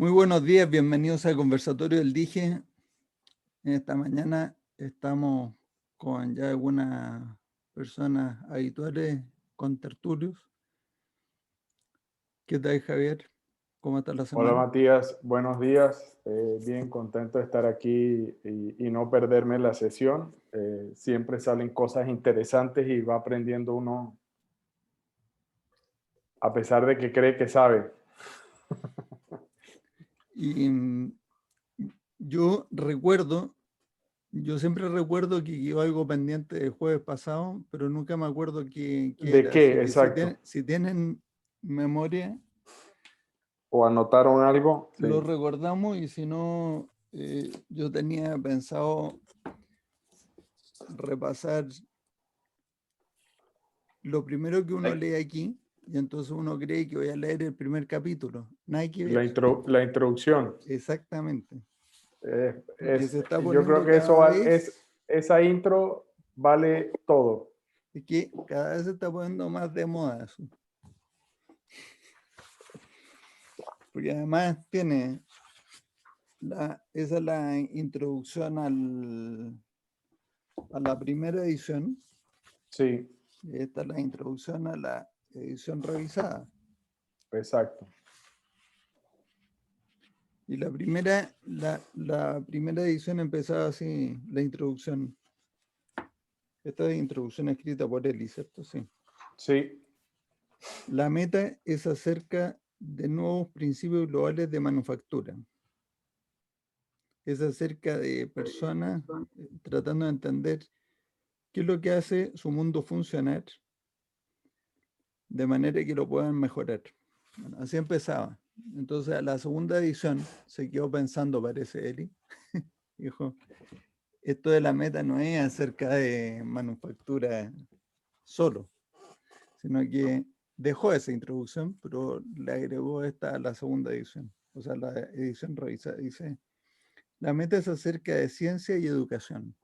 Muy buenos días, bienvenidos al conversatorio del DIGE. En esta mañana estamos con ya algunas personas habituales con tertulios. ¿Qué tal, Javier? ¿Cómo está la Hola semana? Matías, buenos días. Bien contento de estar aquí y no perderme la sesión. Siempre salen cosas interesantes y va aprendiendo uno a pesar de que cree que sabe. Y yo siempre recuerdo que quedó algo pendiente del jueves pasado, pero nunca me acuerdo qué ¿De era. Así qué? que Exacto. si tienen memoria, ¿O anotaron algo? lo Sí. recordamos, y si no, yo tenía pensado repasar lo primero que uno La, lee aquí, y entonces uno cree que voy a leer el primer capítulo. Nada que ver, la introducción. exactamente. Porque se está Yo creo poniendo que cada vez, esa intro vale todo. es que cada vez se está poniendo más de moda eso. Porque además tiene, esa es la introducción a la primera edición, Sí, y esta es la introducción a la edición revisada. exacto. Y la primera edición empezaba así, la introducción. Esta es introducción escrita por Eli, ¿cierto? Sí. Sí, La meta es acerca de nuevos principios globales de manufactura. Es acerca de personas tratando de entender qué es lo que hace su mundo funcionar de manera que lo puedan mejorar. Bueno, así empezaba. Entonces, a la segunda edición se quedó pensando, parece Eli, dijo, esto de la meta no es acerca de manufactura solo, sino que dejó esa introducción, pero le agregó esta a la segunda edición, o sea, la edición revisada. Dice, la meta es acerca de ciencia y educación.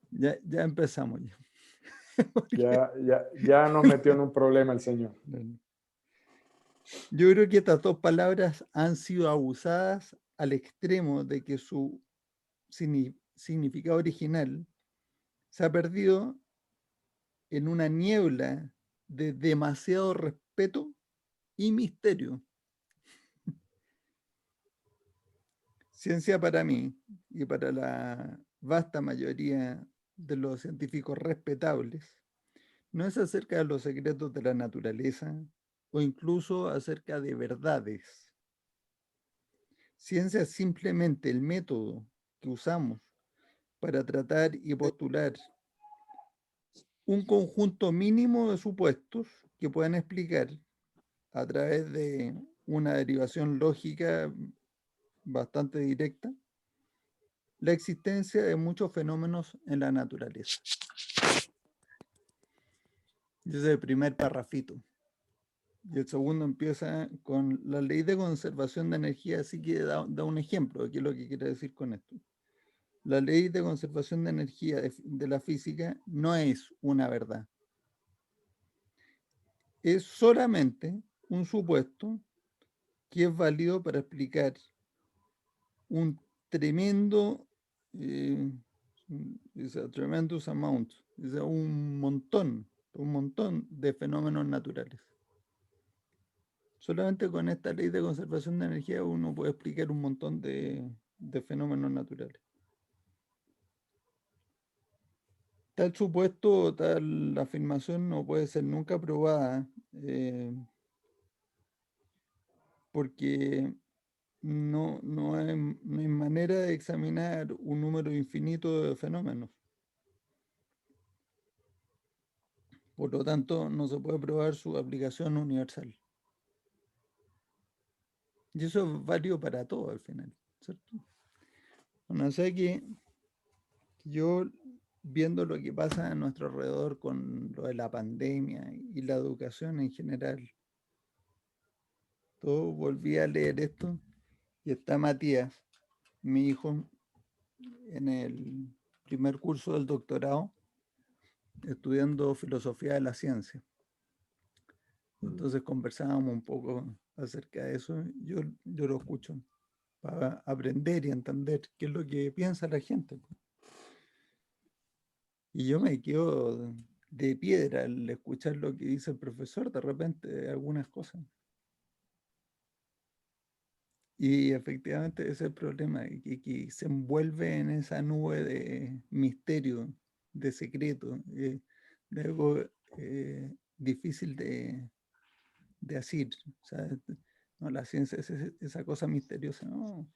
Ya empezamos ya. ya nos metió en un problema el señor. Yo creo que estas dos palabras han sido abusadas al extremo de que su significado original se ha perdido en una niebla de demasiado respeto y misterio. Ciencia para mí y para la vasta mayoría de los científicos respetables no es acerca de los secretos de la naturaleza o incluso acerca de verdades. Ciencia es simplemente el método que usamos para tratar y postular un conjunto mínimo de supuestos que puedan explicar a través de una derivación lógica bastante directa la existencia de muchos fenómenos en la naturaleza. Ese es el primer parrafito. Y el segundo empieza con la ley de conservación de energía, así que da un ejemplo de qué es lo que quiere decir con esto. La ley de conservación de energía de la física no es una verdad. Es solamente un supuesto que es válido para explicar un tremendo, is a tremendous amount, es un montón de fenómenos naturales. Solamente con esta ley de conservación de energía uno puede explicar un montón de fenómenos naturales. Tal supuesto, tal afirmación no puede ser nunca probada, porque no hay manera de examinar un número infinito de fenómenos. Por lo tanto, no se puede probar su aplicación universal. Y eso es válido para todo al final, ¿cierto? Bueno, o sea que yo, viendo lo que pasa a nuestro alrededor con lo de la pandemia y la educación en general, todo, volví a leer esto, y está Matías, mi hijo, en el primer curso del doctorado, estudiando filosofía de la ciencia. Entonces conversábamos un poco acerca de eso, yo lo escucho para aprender y entender qué es lo que piensa la gente. Y yo me quedo de piedra al escuchar lo que dice el profesor de repente, algunas cosas. Y efectivamente ese es el problema, que se envuelve en esa nube de misterio, de secreto, de algo difícil de asir. O sea, no, la ciencia es esa cosa misteriosa, no,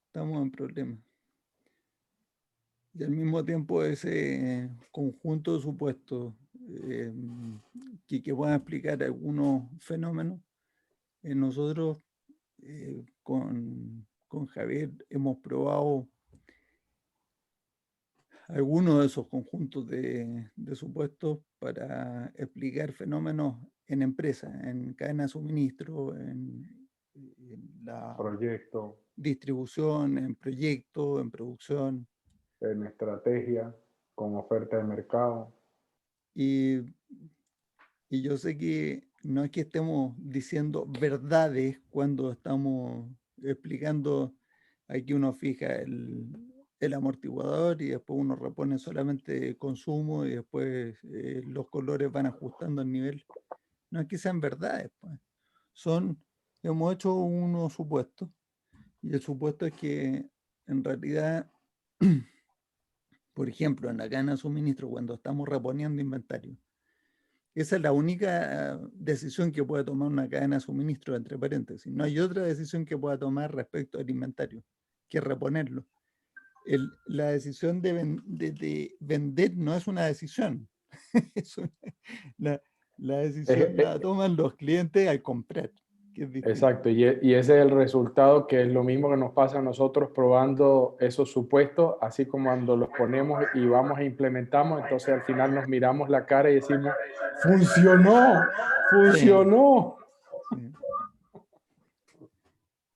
estamos en problemas. Y al mismo tiempo ese conjunto de supuestos que puedan explicar algunos fenómenos, nosotros con Javier hemos probado algunos de esos conjuntos de supuestos para explicar fenómenos en empresas, en cadena de suministro, en la Proyecto, distribución, en proyectos, en producción. en estrategia, con oferta de mercado. Y, y yo sé que no es que estemos diciendo verdades cuando estamos explicando, aquí uno fija el amortiguador y después uno repone solamente consumo y después los colores van ajustando el nivel. No es que sean verdades, pues. Hemos hecho unos supuestos y el supuesto es que en realidad, por ejemplo, en la cadena de suministro, cuando estamos reponiendo inventario, esa es la única decisión que puede tomar una cadena de suministro, entre paréntesis. No hay otra decisión que pueda tomar respecto al inventario que reponerlo. La decisión de vender no es una decisión. Es la, la decisión la toman los clientes al comprar, que es distinto. Exacto, y ese es el resultado, que es lo mismo que nos pasa a nosotros probando esos supuestos, así como cuando los ponemos y vamos e implementamos, entonces al final nos miramos la cara y decimos, ¡funcionó! ¡Funcionó! Sí.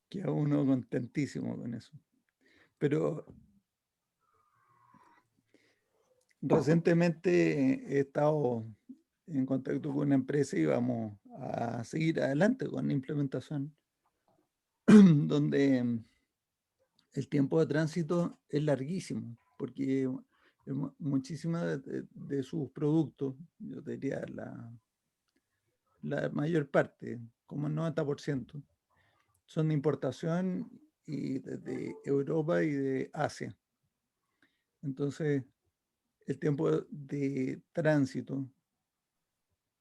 Queda uno contentísimo con eso. Pero recientemente he estado en contacto con una empresa y vamos a seguir adelante con la implementación, donde el tiempo de tránsito es larguísimo, porque muchísimas de sus productos, yo diría la mayor parte, como el 90%, son de importación y de Europa y de Asia. Entonces, el tiempo de tránsito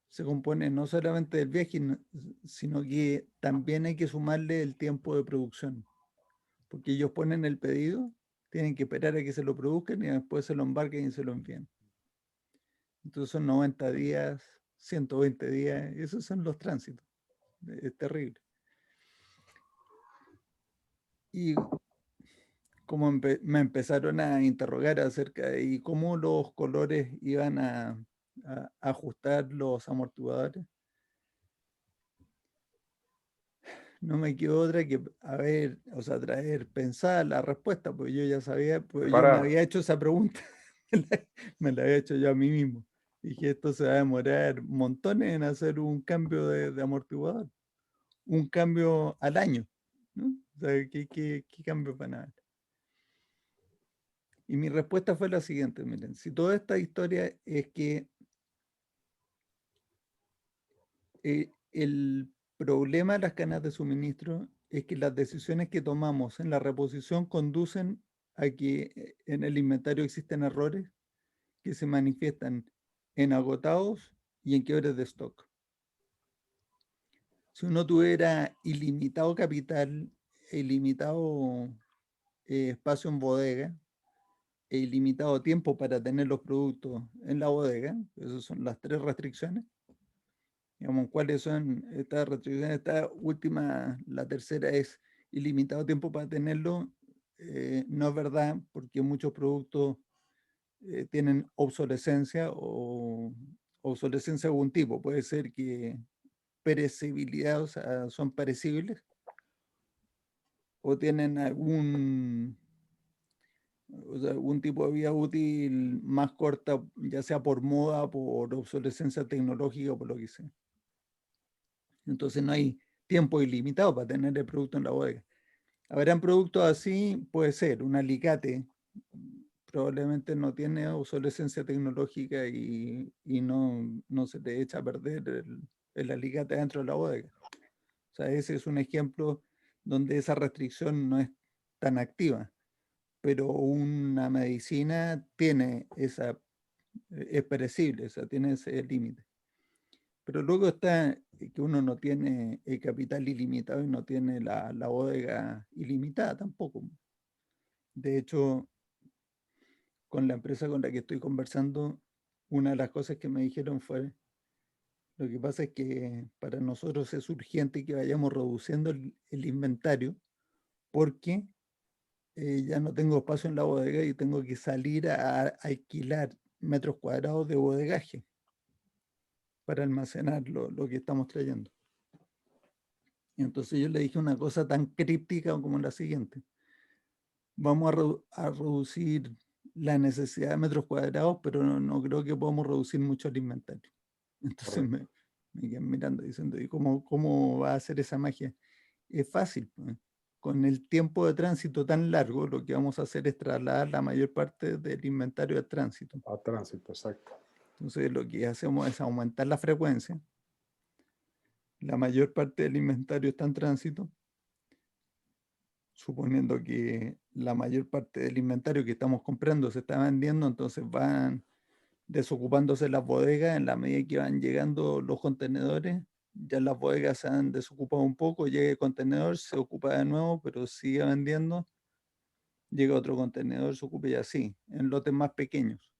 se compone no solamente del viaje, sino que también hay que sumarle el tiempo de producción, porque ellos ponen el pedido, tienen que esperar a que se lo produzcan y después se lo embarquen y se lo envían. Entonces son 90 días, 120 días, esos son los tránsitos. Es terrible. Y como me empezaron a interrogar acerca de cómo los colores iban a ajustar los amortiguadores, no me quedó otra que traer pensada la respuesta, porque yo ya sabía, pues yo me Para, había hecho esa pregunta, me la había hecho yo a mí mismo. Dije, esto se va a demorar montones en hacer un cambio de amortiguador, un cambio al año, ¿no? O sea, ¿qué cambio van a haber? Y mi respuesta fue la siguiente, miren, si toda esta historia es que el problema de las cadenas de suministro es que las decisiones que tomamos en la reposición conducen a que en el inventario existen errores que se manifiestan en agotados y en quiebres de stock. Si uno tuviera ilimitado capital, ilimitado espacio en bodega e ilimitado tiempo para tener los productos en la bodega, esas son las tres restricciones. Digamos, ¿cuáles son estas restricciones? Esta última, la tercera es ilimitado tiempo para tenerlo. No es verdad, porque muchos productos tienen obsolescencia o obsolescencia de algún tipo. Puede ser que perecibilidad, o sea, son perecibles, o tienen algún tipo de vida útil más corta, ya sea por moda, por obsolescencia tecnológica o por lo que sea. Entonces no hay tiempo ilimitado para tener el producto en la bodega. Habrán productos así, puede ser, un alicate probablemente no tiene obsolescencia tecnológica y no se te echa a perder el alicate dentro de la bodega. O sea, ese es un ejemplo donde esa restricción no es tan activa, pero una medicina tiene esa, es perecible, o sea, tiene ese límite. Pero luego está que uno no tiene el capital ilimitado y no tiene la bodega ilimitada tampoco. De hecho, con la empresa con la que estoy conversando, una de las cosas que me dijeron fue, lo que pasa es que para nosotros es urgente que vayamos reduciendo el inventario porque ya no tengo espacio en la bodega y tengo que salir a alquilar metros cuadrados de bodegaje para almacenar lo que estamos trayendo. Y entonces yo le dije una cosa tan críptica como la siguiente. Vamos a reducir la necesidad de metros cuadrados, pero no creo que podamos reducir mucho el inventario. Entonces me quedan mirando diciendo, ¿y cómo va a hacer esa magia? Es fácil, pues. Con el tiempo de tránsito tan largo, lo que vamos a hacer es trasladar la mayor parte del inventario al tránsito. A tránsito, exacto. Entonces lo que hacemos es aumentar la frecuencia. La mayor parte del inventario está en tránsito, suponiendo que la mayor parte del inventario que estamos comprando se está vendiendo, entonces van desocupándose las bodegas en la medida que van llegando los contenedores. Ya las bodegas se han desocupado un poco, llega el contenedor, se ocupa de nuevo, pero sigue vendiendo. Llega otro contenedor, se ocupa y así, en lotes más pequeños.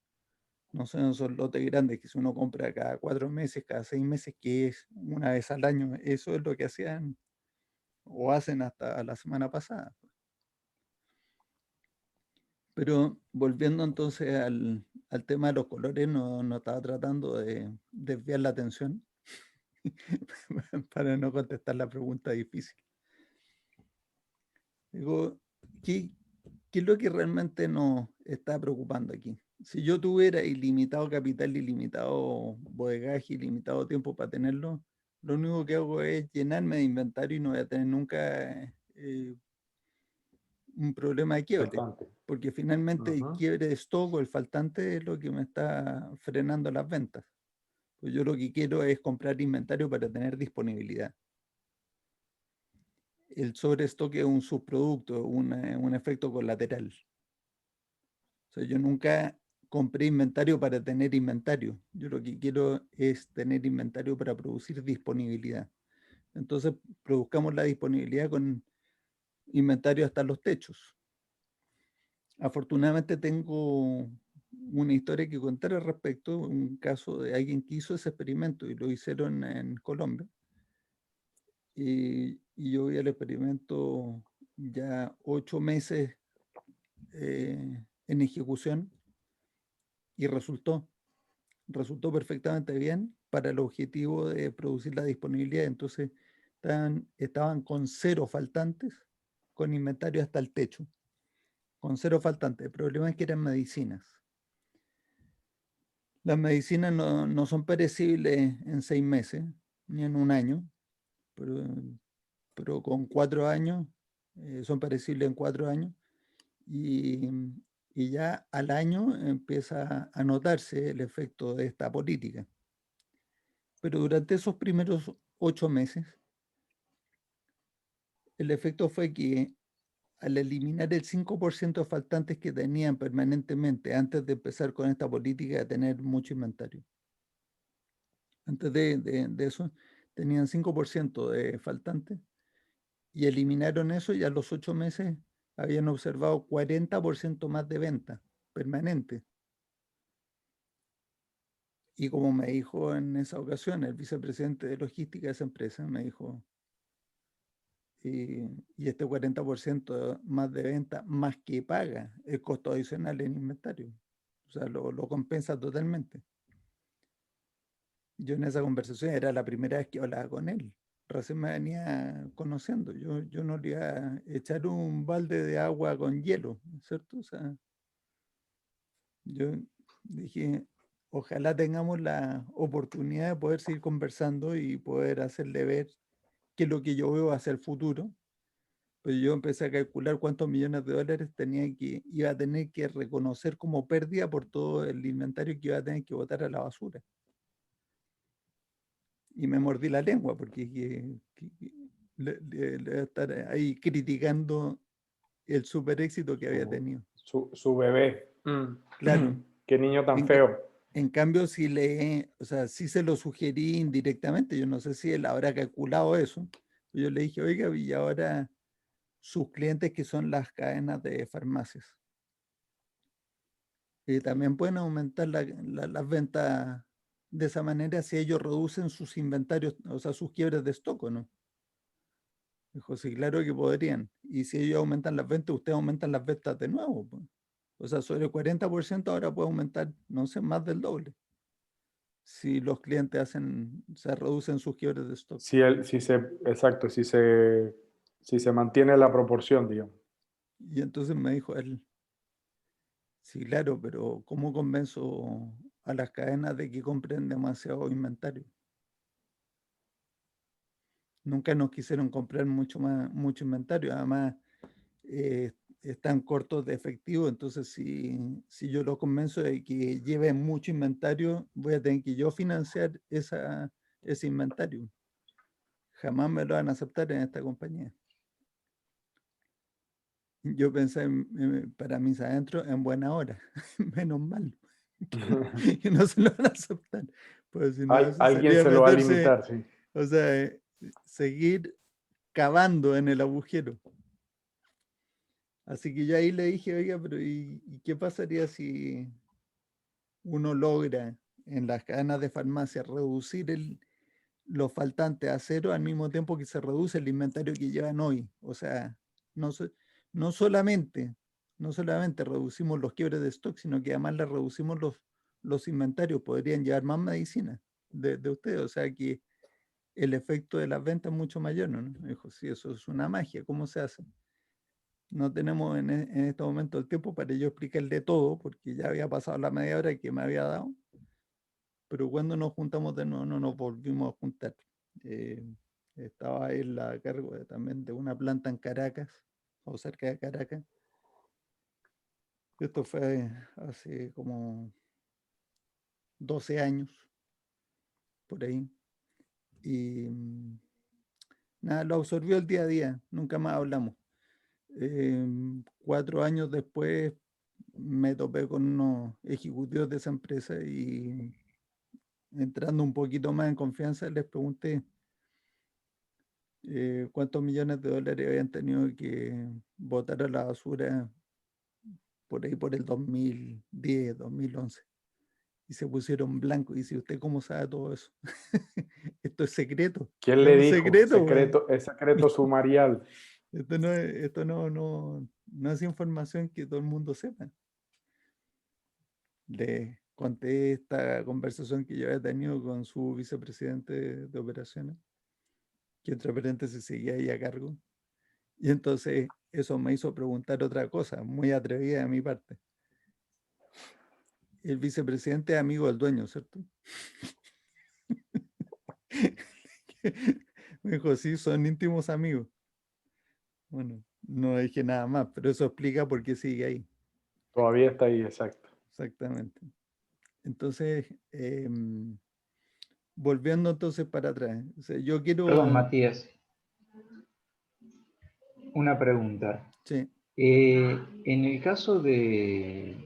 No son lotes grandes que si uno compra cada 4 meses, cada 6 meses, que es una vez al año. Eso es lo que hacían o hacen hasta la semana pasada. Pero volviendo entonces al tema de los colores, no estaba tratando de desviar la atención para no contestar la pregunta difícil. Digo, ¿qué es lo que realmente nos está preocupando aquí? Si yo tuviera ilimitado capital, ilimitado bodegaje, ilimitado tiempo para tenerlo, lo único que hago es llenarme de inventario y no voy a tener nunca un problema de quiebre, Bastante. porque finalmente el Ajá. quiebre de stock o el faltante es lo que me está frenando las ventas. Pues yo lo que quiero es comprar inventario para tener disponibilidad. El sobrestock es un subproducto, un efecto colateral. O sea, yo nunca compré inventario para tener inventario. Yo lo que quiero es tener inventario para producir disponibilidad. Entonces, produzcamos la disponibilidad con inventario hasta los techos. Afortunadamente tengo una historia que contar al respecto, un caso de alguien que hizo ese experimento y lo hicieron en Colombia. Y yo vi el experimento ya 8 meses en ejecución y resultó perfectamente bien para el objetivo de producir la disponibilidad. Entonces estaban con 0 faltantes, con inventario hasta el techo, con 0 faltantes. El problema es que eran medicinas. Las medicinas no son perecibles en 6 meses, ni en un año, pero con 4 años, son perecibles en 4 años, y, y ya al año empieza a notarse el efecto de esta política. Pero durante esos primeros 8 meses, el efecto fue que al eliminar el 5% de faltantes que tenían permanentemente antes de empezar con esta política de tener mucho inventario, antes de eso tenían 5% de faltantes y eliminaron eso y a los 8 meses habían observado 40% más de venta permanente. Y como me dijo en esa ocasión el vicepresidente de logística de esa empresa, me dijo, y este 40% más de venta, más que paga el costo adicional en inventario. O sea, lo compensa totalmente. Yo en esa conversación era la primera vez que hablaba con él. Recién me venía conociendo. Yo no le iba a echar un balde de agua con hielo, ¿cierto? O sea, yo dije, ojalá tengamos la oportunidad de poder seguir conversando y poder hacerle ver qué es lo que yo veo hacia el futuro. Pues yo empecé a calcular cuántos millones de dólares iba a tener que reconocer como pérdida por todo el inventario que iba a tener que botar a la basura. Y me mordí la lengua porque le voy a estar ahí criticando el super éxito que había tenido. Su bebé. Claro. Qué niño tan En, feo. en cambio, o sea, sí se lo sugerí indirectamente. Yo no sé si él habrá calculado eso. Yo le dije, oiga, y ahora sus clientes que son las cadenas de farmacias. También pueden aumentar las ventas de esa manera si ellos reducen sus inventarios, o sea, sus quiebres de stock, ¿o no? Dijo, sí, claro que podrían. Y si ellos aumentan las ventas, ustedes aumentan las ventas de nuevo, pues. O sea, sobre el 40% ahora puede aumentar, no sé, más del doble. Si los clientes se reducen sus quiebres de stock. Exacto, si se mantiene la proporción, digamos. Y entonces me dijo él, sí, claro, pero ¿cómo convenzo a las cadenas de que compren demasiado inventario? Nunca nos quisieron comprar mucho inventario. Además, eh, están cortos de efectivo, entonces si yo lo convenzo de que lleven mucho inventario, voy a tener que yo financiar ese inventario. Jamás me lo van a aceptar en esta compañía. Yo pensé para mis adentros en buena hora, menos mal, que no se lo van a aceptar. Pues si no, eso Alguien sería se lo va a meterse, limitar, sí. o sea, seguir cavando en el agujero. Así que yo ahí le dije, oiga, pero ¿y qué pasaría si uno logra en las cadenas de farmacia reducir los faltantes a cero al mismo tiempo que se reduce el inventario que llevan hoy? O sea, no, no solamente, no solamente reducimos los quiebres de stock, sino que además le reducimos los inventarios. Podrían llevar más medicina de ustedes. O sea que el efecto de las ventas es mucho mayor, ¿no? Me dijo, sí, eso es una magia. ¿Cómo se hace? No tenemos en este momento el tiempo para yo explicarle todo, porque ya había pasado la media hora que me había dado, pero cuando nos juntamos de nuevo no nos volvimos a juntar. Eh, Estaba él a cargo también de una planta en Caracas, o cerca de Caracas. Esto fue hace como 12 años, por ahí. Y nada, lo absorbió el día a día, nunca más hablamos. 4 años después me topé con unos ejecutivos de esa empresa y entrando un poquito más en confianza les pregunté cuántos millones de dólares habían tenido que botar a la basura por ahí por el 2010, 2011. Y se pusieron blanco. Y dice, ¿usted cómo sabe todo eso? Esto es secreto. ¿Quién Es le un dijo? secreto, weón. Es secreto sumarial. Esto no es información que todo el mundo sepa. Le conté esta conversación que yo había tenido con su vicepresidente de operaciones, que entre paréntesis seguía ahí a cargo. Y entonces eso me hizo preguntar otra cosa, muy atrevida de mi parte. El vicepresidente es amigo del dueño, ¿cierto? Me dijo, sí, son íntimos amigos. Bueno, no dije nada más, pero eso explica por qué sigue ahí. Todavía está ahí, exacto. Exactamente. Entonces, volviendo entonces para atrás, o sea, yo Perdón, quiero, Matías, una pregunta. sí, En el caso de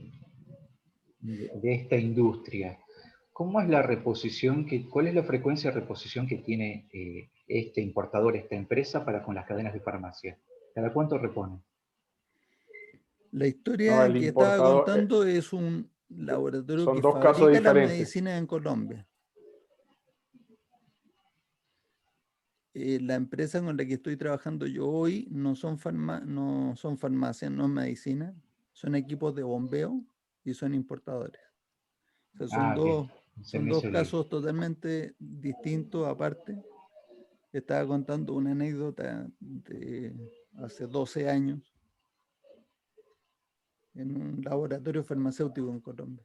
esta industria, ¿cómo es la reposición cuál es la frecuencia de reposición que tiene este importador, esta empresa, para con las cadenas de farmacia? ¿Cada cuánto repone? la No, historia el que estaba importador, contando es un laboratorio son que dos casos fabrica las diferentes. medicinas en Colombia. La empresa con la que estoy trabajando yo hoy no son farmacias, no es medicina, son equipos de bombeo y son importadores. O sea, Ah, ok. Se son me dos hizo lío. casos totalmente distintos aparte. Estaba contando una anécdota de hace 12 años en un laboratorio farmacéutico en Colombia.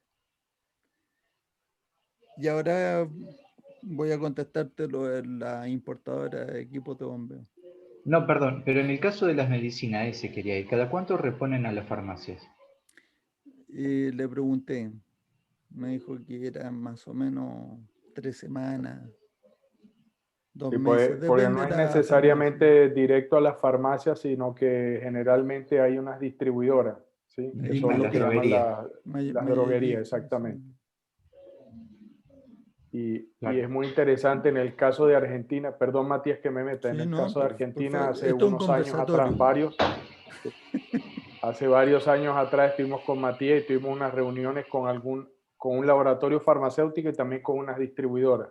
Y ahora voy a contestarte lo de la importadora de equipos de bombeo. No, perdón, pero en el caso de las medicinas, ese quería ir. ¿Cada cuánto reponen a las farmacias? Y le pregunté, me dijo que eran más o menos 3 semanas, 2 meses, Porque depende no de es la farmacia. necesariamente directo a las farmacias, sino que generalmente hay unas distribuidoras, ¿sí? Que Hay son lo Las que llaman droguerías. las droguerías, mayoristas, exactamente. sí. Y es Claro. muy interesante en el caso de Argentina, perdón Matías que me meta, en Sí, el no, caso de por Argentina favor, hace esto es un unos años atrás, conversatorio. hace varios años atrás estuvimos con Matías y tuvimos unas reuniones con un laboratorio farmacéutico y también con unas distribuidoras.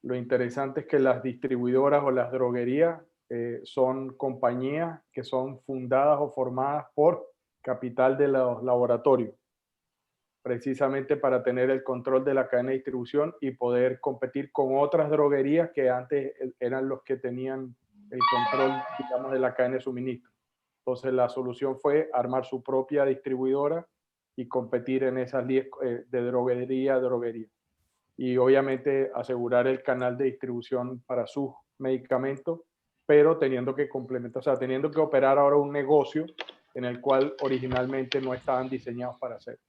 Lo interesante es que las distribuidoras o las droguerías son compañías que son fundadas o formadas por capital de los laboratorios, precisamente para tener el control de la cadena de distribución y poder competir con otras droguerías que antes eran los que tenían el control, digamos, de la cadena de suministro. Entonces la solución fue armar su propia distribuidora y competir en esas 10 de droguería a droguería. Y obviamente asegurar el canal de distribución para sus medicamentos, pero teniendo que complementar, o sea, teniendo que operar ahora un negocio en el cual originalmente no estaban diseñados para hacer.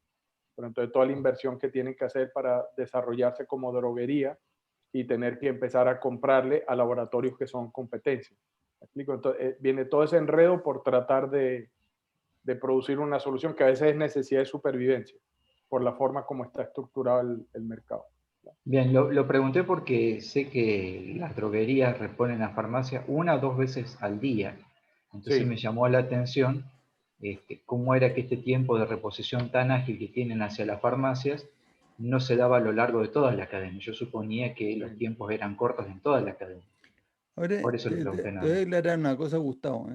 Pero entonces toda la inversión que tienen que hacer para desarrollarse como droguería y tener que empezar a comprarle a laboratorios que son competencia. ¿Me explico? Entonces, viene todo ese enredo por tratar de producir una solución que a veces es necesidad de supervivencia por la forma como está estructurado el mercado. Bien, lo pregunté porque sé que las droguerías reponen a farmacia 1 o 2 veces al día. Entonces me Sí, llamó la atención cómo era que este tiempo de reposición tan ágil que tienen hacia las farmacias no se daba a lo largo de toda la cadena. Yo suponía que los sí. tiempos eran cortos en toda la cadena. Ahora, Por eso le pregunté te nada voy a más. aclarar una cosa, Gustavo.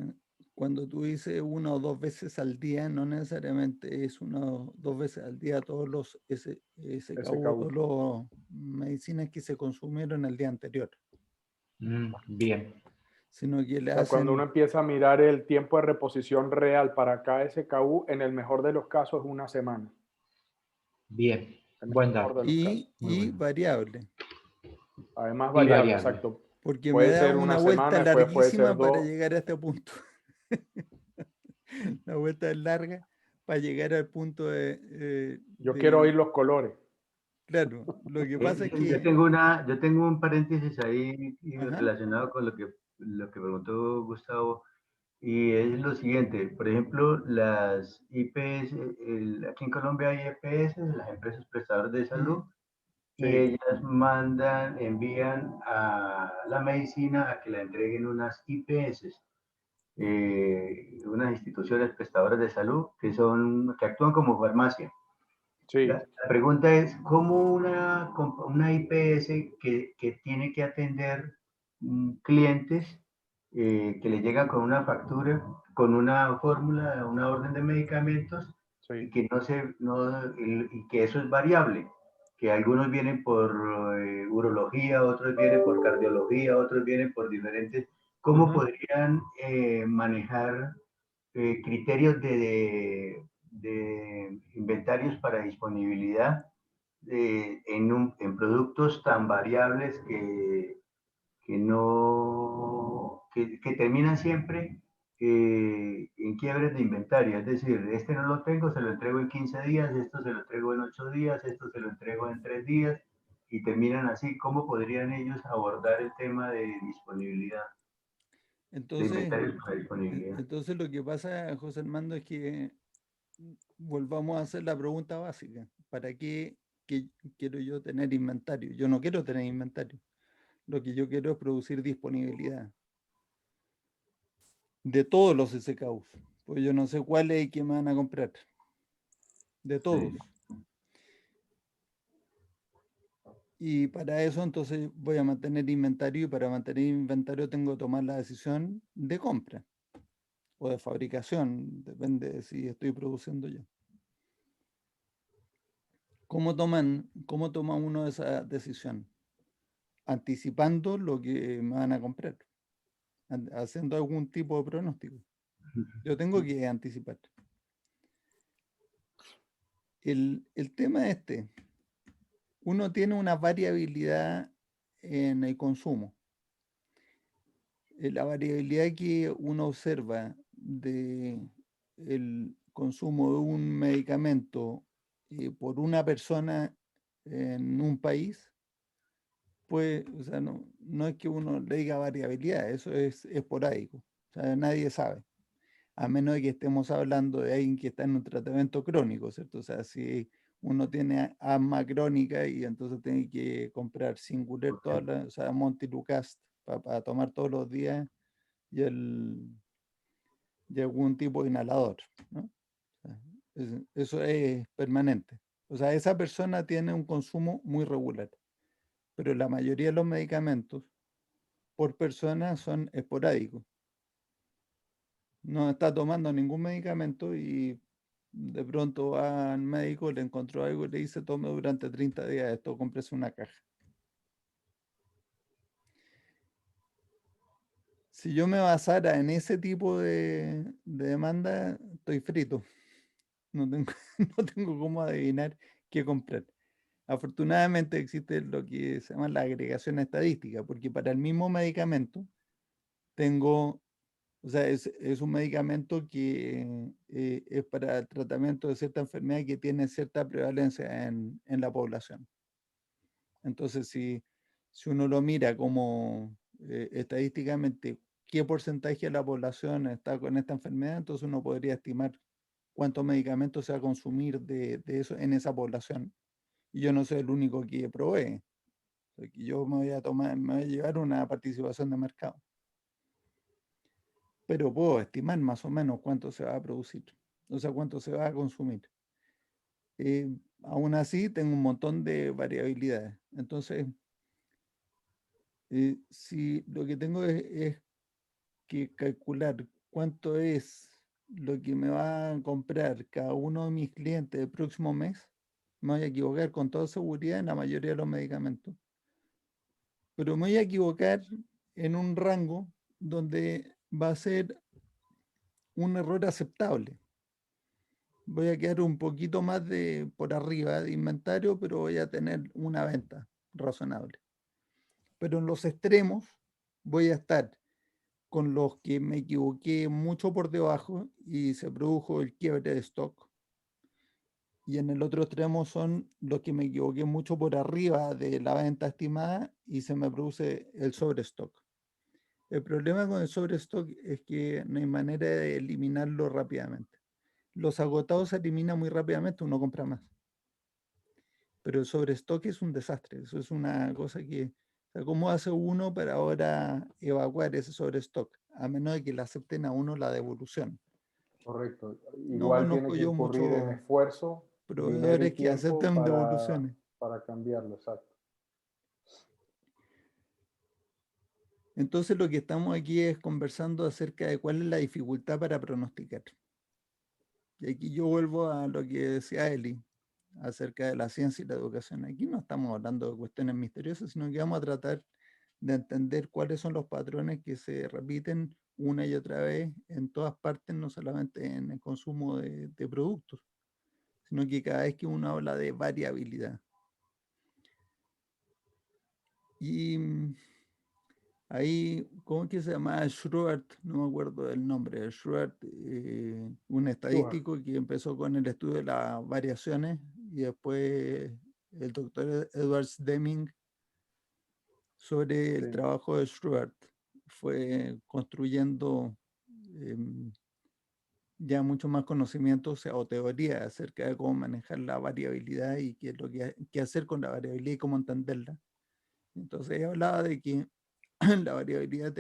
Cuando tú dices 1 o 2 veces al día, no necesariamente es 1 o 2 veces al día todos los SKU, SKU. todas las medicinas que se consumieron el día anterior, Bien, sino que O le sea, cuando uno hacen, empieza a mirar el tiempo de reposición real para cada SKU, en el mejor de los casos es una semana. bien. En el Buen mejor dato. de los casos. Muy y bueno. variable, Además, Y variable, variable. exacto. porque me Puede da ser una una vuelta semana, después puede ser larguísima para 2. llegar a este punto. La vuelta es larga para llegar al punto Yo quiero oír los colores. claro, lo que pasa es Yo que, tengo yo tengo un paréntesis ahí ajá, relacionado con lo que preguntó Gustavo, y es lo siguiente. Por ejemplo, las IPS, aquí en Colombia hay EPS, las empresas prestadoras de salud, y Sí. ellas envían a la medicina a que la entreguen unas IPS, unas instituciones prestadoras de salud que actúan como farmacia. La, Sí. la pregunta es, ¿cómo una IPS que tiene que atender clientes que le llegan con una factura, con una fórmula, una orden de medicamentos, y Sí. que y que eso es variable, que algunos vienen por urología, otros vienen por cardiología, otros vienen por diferentes? ¿Cómo Ujú. podrían manejar criterios de inventarios para disponibilidad en productos tan variables que terminan siempre en quiebres de inventario? Es decir, este no lo tengo, se lo entrego en 15 días, esto se lo entrego en 8 días, esto se lo entrego en 3 días, y terminan así. ¿Cómo podrían ellos abordar el tema de disponibilidad, de entonces, inventarios para disponibilidad? entonces lo que pasa, José Armando, es que volvamos a hacer la pregunta básica. ¿Para qué quiero yo tener inventario? Yo no quiero tener inventario. Lo que yo quiero es producir disponibilidad de todos los SKUs. Pues yo no sé cuál es que me van a comprar. De todos. Sí. Y para eso entonces voy a mantener inventario, y para mantener inventario tengo que tomar la decisión de compra o de fabricación, depende de si estoy produciendo yo. ¿Cómo toma uno esa decisión? Anticipando lo que me van a comprar, haciendo algún tipo de pronóstico. Yo tengo que anticipar. El tema uno tiene una variabilidad en el consumo. La variabilidad que uno observa del consumo de un medicamento por una persona en un país, pues, o sea, no es que uno le diga variabilidad, eso es esporádico. O sea, nadie sabe, a menos de que estemos hablando de alguien que está en un tratamiento crónico, ¿cierto? O sea, si uno tiene asma crónica y entonces tiene que comprar Singular, o sea, Montelukast para tomar todos los días y, y algún tipo de inhalador, ¿no? O sea, eso es permanente. O sea, esa persona tiene un consumo muy regular, pero la mayoría de los medicamentos por persona son esporádicos. No está tomando ningún medicamento y de pronto va al médico, le encontró algo y le dice tome durante 30 días esto, cómprese una caja. Si yo me basara en ese tipo de demanda, estoy frito. No tengo, no tengo cómo adivinar qué comprar. Afortunadamente existe lo que se llama la agregación estadística, porque para el mismo medicamento tengo, o sea, es un medicamento que es para el tratamiento de cierta enfermedad que tiene cierta prevalencia en la población. Entonces, si uno lo mira como estadísticamente qué porcentaje de la población está con esta enfermedad, entonces uno podría estimar cuántos medicamentos se va a consumir de eso en esa población. Y yo no soy el único que provee. O sea, que yo me voy a llevar una participación de mercado. Pero puedo estimar más o menos cuánto se va a producir, o sea, cuánto se va a consumir. Aún así, tengo un montón de variabilidades. Entonces, si lo que tengo es que calcular cuánto es lo que me va a comprar cada uno de mis clientes el próximo mes, me voy a equivocar con toda seguridad en la mayoría de los medicamentos. Pero me voy a equivocar en un rango donde va a ser un error aceptable. Voy a quedar un poquito más por arriba de inventario, pero voy a tener una venta razonable. Pero en los extremos voy a estar con los que me equivoqué mucho por debajo y se produjo el quiebre de stock. Y en el otro extremo son los que me equivoqué mucho por arriba de la venta estimada y se me produce el sobrestock. El problema con el sobrestock es que no hay manera de eliminarlo rápidamente. Los agotados se eliminan muy rápidamente, uno compra más. Pero el sobrestock es un desastre. Eso es una cosa que, o sea, ¿cómo hace uno para ahora evacuar ese sobrestock? A menos de que le acepten a uno la devolución. Correcto. No Igual tiene conozco que yo incurrir en muchos esfuerzo, dinero y proveedores que tiempo acepten devoluciones. para cambiarlo, exacto. Entonces lo que estamos aquí es conversando acerca de cuál es la dificultad para pronosticar. Y aquí yo vuelvo a lo que decía Eli acerca de la ciencia y la educación. Aquí no estamos hablando de cuestiones misteriosas, sino que vamos a tratar de entender cuáles son los patrones que se repiten una y otra vez en todas partes, no solamente en el consumo de productos, sino que cada vez que uno habla de variabilidad. Y ahí, ¿cómo es que se llama? Schroert, no me acuerdo del nombre. Schroert, un Sure. estadístico que empezó con el estudio de las variaciones y después el doctor Edward Deming sobre el Sí, trabajo de Schroert. Fue construyendo ya mucho más conocimiento, o sea, o teoría acerca de cómo manejar la variabilidad y qué es lo que hacer con la variabilidad y cómo entenderla. Entonces hablaba de que la variabilidad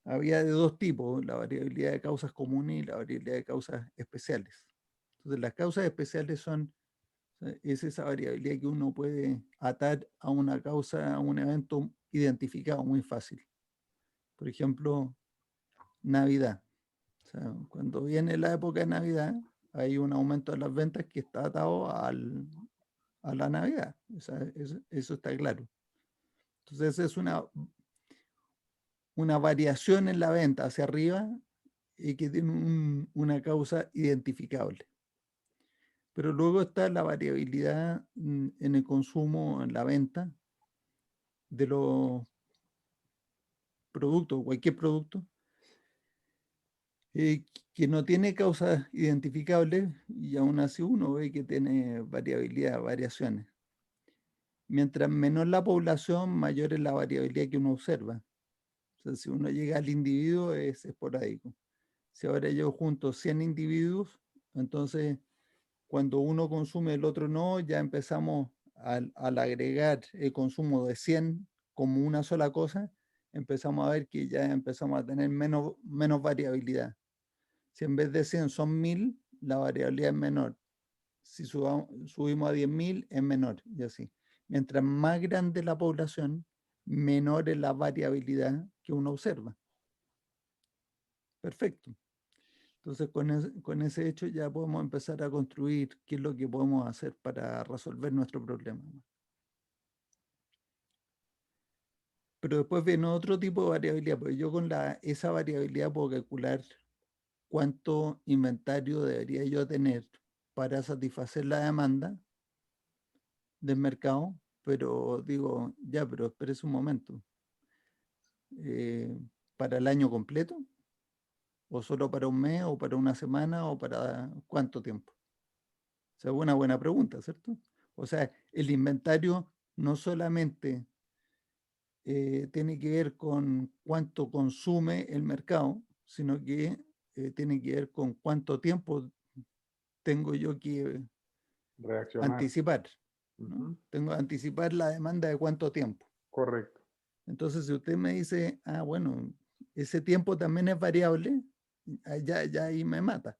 había de dos tipos, la variabilidad de causas comunes y la variabilidad de causas especiales. Entonces las causas especiales es esa variabilidad que uno puede atar a una causa, a un evento identificado muy fácil. Por ejemplo, Navidad. O sea, cuando viene la época de Navidad, hay un aumento de las ventas que está atado a la Navidad. O sea, eso está claro. Entonces es una variación en la venta hacia arriba y que tiene una causa identificable. Pero luego está la variabilidad en el consumo, en la venta de los productos, cualquier producto, que no tiene causas identificables y aún así uno ve que tiene variabilidad, variaciones. Mientras menor la población, mayor es la variabilidad que uno observa. O sea, si uno llega al individuo es esporádico. Si ahora yo junto 100 individuos, entonces cuando uno consume el otro no, ya empezamos al agregar el consumo de 100 como una sola cosa, empezamos a ver que ya empezamos a tener menos variabilidad. Si en vez de 100 son 1000, la variabilidad es menor. Si subimos a 10.000, es menor, y así. Mientras más grande la población, menor es la variabilidad que uno observa. Perfecto. Entonces, con ese hecho ya podemos empezar a construir qué es lo que podemos hacer para resolver nuestro problema. Pero después viene otro tipo de variabilidad, porque yo con esa variabilidad puedo calcular cuánto inventario debería yo tener para satisfacer la demanda del mercado, pero digo, ya, pero espérese un momento. ¿Para el año completo? ¿O solo para un mes, o para una semana, o para cuánto tiempo? O sea, una buena pregunta, ¿cierto? O sea, el inventario no solamente tiene que ver con cuánto consume el mercado, sino que tiene que ver con cuánto tiempo tengo yo que Reaccionar. anticipar, ¿no? Tengo que anticipar la demanda de cuánto tiempo. Correcto. Entonces, si usted me dice, bueno, ese tiempo también es variable, ya ahí me mata.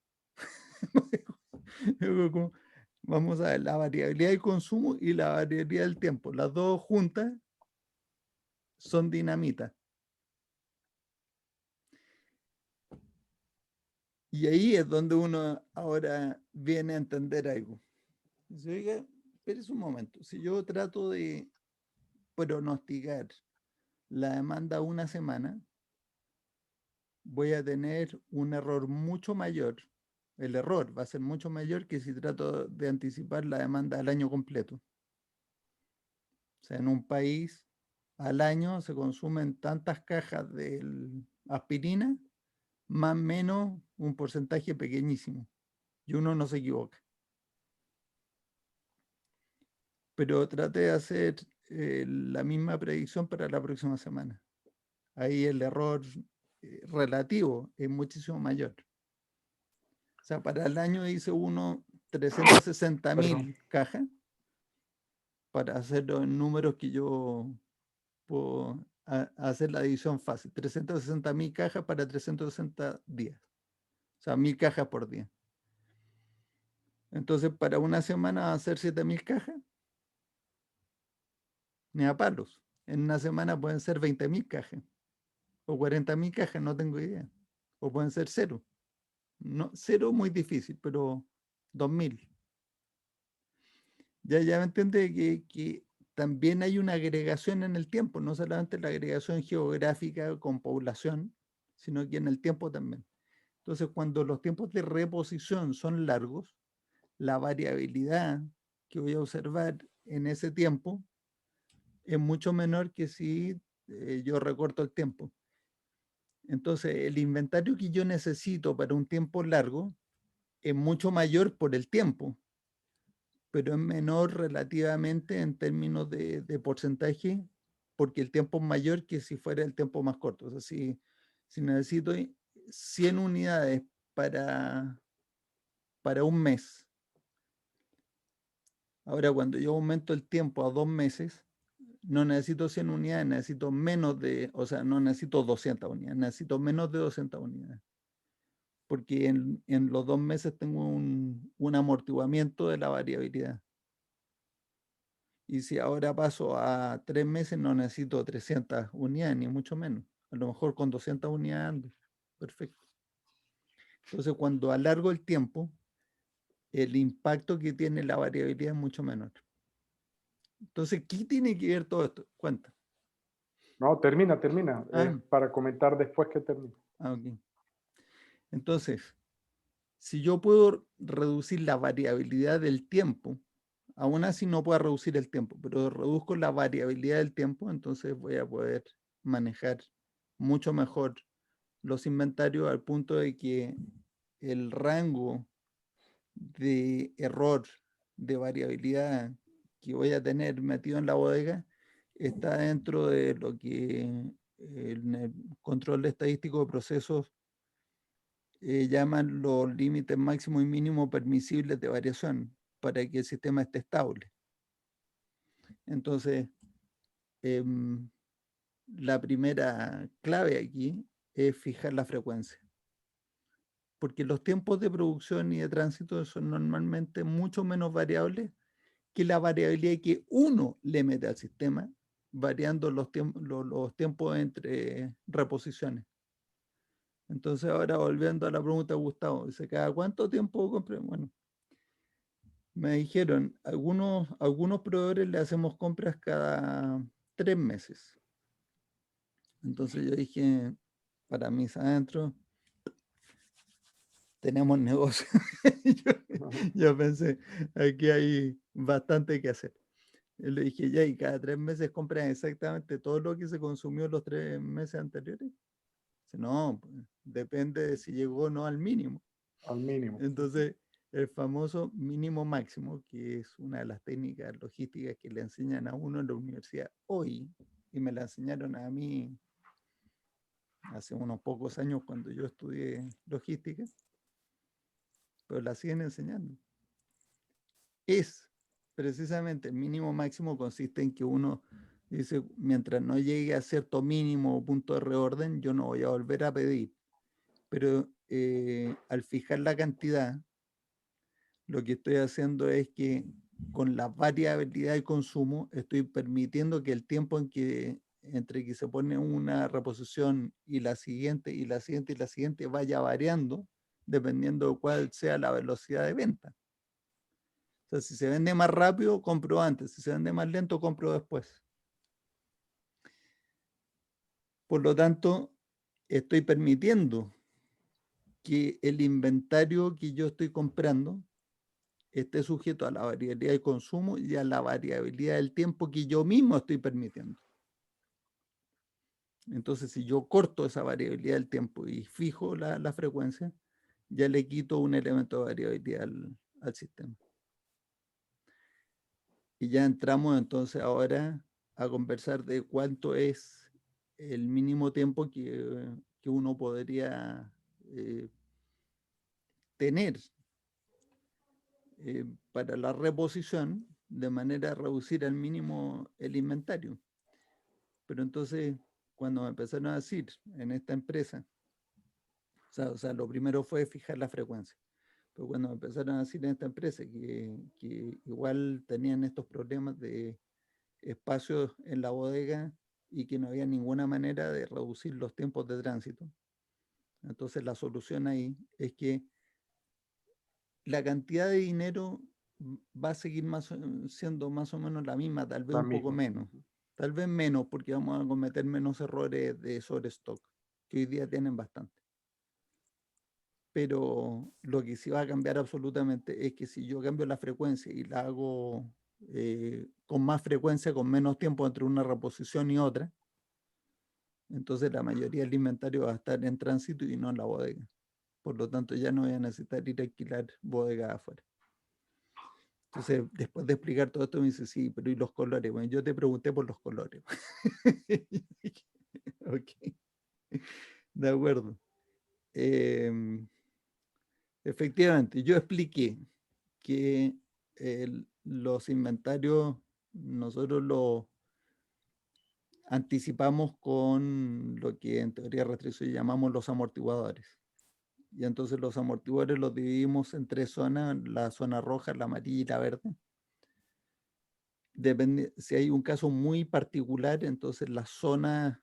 Vamos a ver la variabilidad del consumo y la variabilidad del tiempo. Las dos juntas son dinamita. Y ahí es donde uno ahora viene a entender algo. Dice, oiga, espérese un momento. Si yo trato de pronosticar la demanda una semana, voy a tener un error mucho mayor. El error va a ser mucho mayor que si trato de anticipar la demanda al año completo. O sea, en un país al año se consumen tantas cajas de aspirina, más o menos un porcentaje pequeñísimo. Y uno no se equivoca. Pero trate de hacer la misma predicción para la próxima semana. Ahí el error relativo es muchísimo mayor. O sea, para el año dice uno 360.000 cajas, para hacerlo en números que yo puedo hacer la división fácil. 360.000 cajas para 360 días. O sea, 1000 cajas por día. Entonces, para una semana va a ser 7.000 cajas. Ni a palos. En una semana pueden ser 20.000 cajas. O 40.000 cajas, no tengo idea. O pueden ser cero. No, cero muy difícil, pero 2.000. Ya me entiende que también hay una agregación en el tiempo, no solamente la agregación geográfica con población, sino que en el tiempo también. Entonces, cuando los tiempos de reposición son largos, la variabilidad que voy a observar en ese tiempo es mucho menor que si yo recorto el tiempo. Entonces, el inventario que yo necesito para un tiempo largo es mucho mayor por el tiempo, pero es menor relativamente en términos de porcentaje, porque el tiempo es mayor que si fuera el tiempo más corto. O sea, si necesito 100 unidades para un mes, ahora cuando yo aumento el tiempo a 2 meses, no necesito 100 unidades, necesito menos o sea, no necesito 200 unidades, necesito menos de 200 unidades. Porque en los 2 meses tengo un amortiguamiento de la variabilidad. Y si ahora paso a 3 meses, no necesito 300 unidades, ni mucho menos. A lo mejor con 200 unidades ando. Perfecto. Entonces, cuando alargo el tiempo, el impacto que tiene la variabilidad es mucho menor. Entonces, ¿qué tiene que ver todo esto? Cuenta. No, termina. Ah. Para comentar después que termine. Ok. Entonces, Si yo puedo reducir la variabilidad del tiempo, aún así no puedo reducir el tiempo, pero reduzco la variabilidad del tiempo, entonces voy a poder manejar mucho mejor los inventarios al punto de que el rango de error, de variabilidad que voy a tener metido en la bodega está dentro de lo que en el control estadístico de procesos llaman los límites máximo y mínimo permisibles de variación para que el sistema esté estable. Entonces, la primera clave aquí es fijar la frecuencia, porque los tiempos de producción y de tránsito son normalmente mucho menos variables que la variabilidad que uno le mete al sistema, variando los tiempos entre reposiciones. Entonces, ahora volviendo a la pregunta de Gustavo, dice, ¿cada cuánto tiempo compré? Bueno, me dijeron, algunos proveedores le hacemos compras cada 3 meses. Entonces yo dije, para mis adentros, tenemos negocio. yo pensé, aquí hay bastante que hacer. Y le dije, ya, y cada 3 meses compran exactamente todo lo que se consumió los 3 meses anteriores. Dice, no, pues, depende de si llegó o no al mínimo. Al mínimo. Entonces, el famoso mínimo máximo, que es una de las técnicas logísticas que le enseñan a uno en la universidad hoy, y me la enseñaron a mí hace unos pocos años cuando yo estudié logística, pero la siguen enseñando. Es precisamente el mínimo máximo consiste en que uno dice, mientras no llegue a cierto mínimo o punto de reorden, yo no voy a volver a pedir. Pero al fijar la cantidad, lo que estoy haciendo es que con la variabilidad de consumo estoy permitiendo que el tiempo entre que se pone una reposición y la siguiente y la siguiente y la siguiente vaya variando dependiendo de cuál sea la velocidad de venta. O sea, si se vende más rápido, compro antes. Si se vende más lento, compro después. Por lo tanto, estoy permitiendo que el inventario que yo estoy comprando esté sujeto a la variabilidad de consumo y a la variabilidad del tiempo que yo mismo estoy permitiendo. Entonces, si yo corto esa variabilidad del tiempo y fijo la frecuencia, ya le quito un elemento de variabilidad al sistema. Y ya entramos entonces ahora a conversar de cuánto es el mínimo tiempo que uno podría tener para la reposición de manera a reducir al mínimo el inventario. Pero entonces, cuando me empezaron a decir en esta empresa, o sea, lo primero fue fijar la frecuencia, pero cuando me empezaron a decir en esta empresa que igual tenían estos problemas de espacios en la bodega y que no había ninguna manera de reducir los tiempos de tránsito, entonces la solución ahí es que la cantidad de dinero va a seguir siendo más o menos la misma, tal vez La un poco misma. menos. Tal vez menos, porque vamos a cometer menos errores de sobrestock, que hoy día tienen bastante. Pero lo que sí va a cambiar absolutamente es que si yo cambio la frecuencia y la hago con más frecuencia, con menos tiempo entre una reposición y otra, entonces la mayoría del inventario va a estar en tránsito y no en la bodega. Por lo tanto, ya no voy a necesitar ir a alquilar bodegas afuera. Entonces, después de explicar todo esto, me dice, sí, pero ¿y los colores? Bueno, yo te pregunté por los colores. Ok, de acuerdo. Efectivamente, yo expliqué que los inventarios nosotros los anticipamos con lo que en teoría restricción llamamos los amortiguadores. Y entonces los amortiguadores los dividimos en 3 zonas, la zona roja, la amarilla y la verde. Depende, si hay un caso muy particular, entonces las zonas